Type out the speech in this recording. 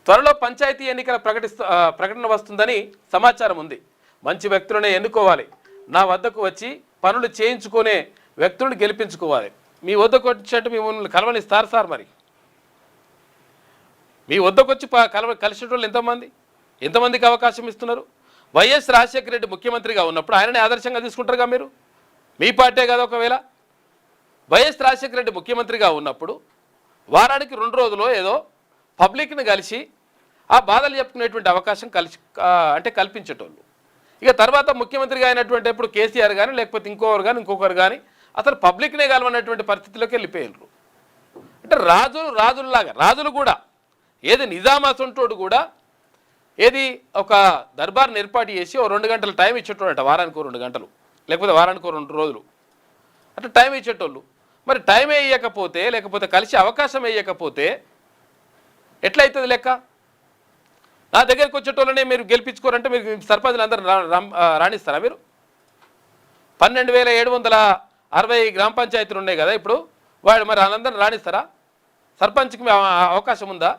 త్వరలో పంచాయతీ ఎన్నికల ప్రకటన వస్తుందని సమాచారం ఉంది. మంచి వ్యక్తులనే ఎన్నుకోవాలి. నా వద్దకు వచ్చి పనులు చేయించుకునే వ్యక్తులను గెలిపించుకోవాలి. మీ వద్దకు వచ్చేట్టు మిమ్మల్ని కలవనిస్తారు సార్. మరి మీ వద్దకు వచ్చి కలిసేటోళ్ళు ఎంతమందికి అవకాశం ఇస్తున్నారు? వైఎస్ రాజశేఖర రెడ్డి ముఖ్యమంత్రిగా ఉన్నప్పుడు ఆయననే ఆదర్శంగా తీసుకుంటారుగా మీరు. మీ పార్టీ కదా. ఒకవేళ వైఎస్ రాజశేఖర రెడ్డి ముఖ్యమంత్రిగా ఉన్నప్పుడు వారానికి 2 రోజులు ఏదో పబ్లిక్ని కలిసి ఆ బాధలు చెప్పుకునేటువంటి అవకాశం కల్పించేటోళ్ళు. ఇక తర్వాత ముఖ్యమంత్రిగా అయినటువంటి ఎప్పుడు కేసీఆర్ కానీ లేకపోతే ఇంకొకరు కానీ అసలు పబ్లిక్నే కలవనటువంటి పరిస్థితిలోకి వెళ్ళిపోయారు. అంటే రాజుల్లాగా రాజులు కూడా ఏది నిజామాసంటోడు కూడా ఏది ఒక దర్బార్ని ఏర్పాటు చేసి 2 గంటల టైం ఇచ్చేటోడట. వారానికి 2 గంటలు లేకపోతే వారానికి 2 రోజులు అట్లా టైం ఇచ్చేటోళ్ళు. మరి టైం వేయకపోతే లేకపోతే కలిసి అవకాశం వేయకపోతే ఎట్లయితుంది లెక్క? నా దగ్గరికి వచ్చేటోళ్ళనే మీరు గెలిపించుకోరంటే మీరు సర్పంచులు అందరూ రాణిస్తారా? మీరు 12,760 గ్రామ పంచాయతీలు ఉన్నాయి కదా ఇప్పుడు. మరి వాళ్ళందరూ రాణిస్తారా? సర్పంచ్కి అవకాశం ఉందా?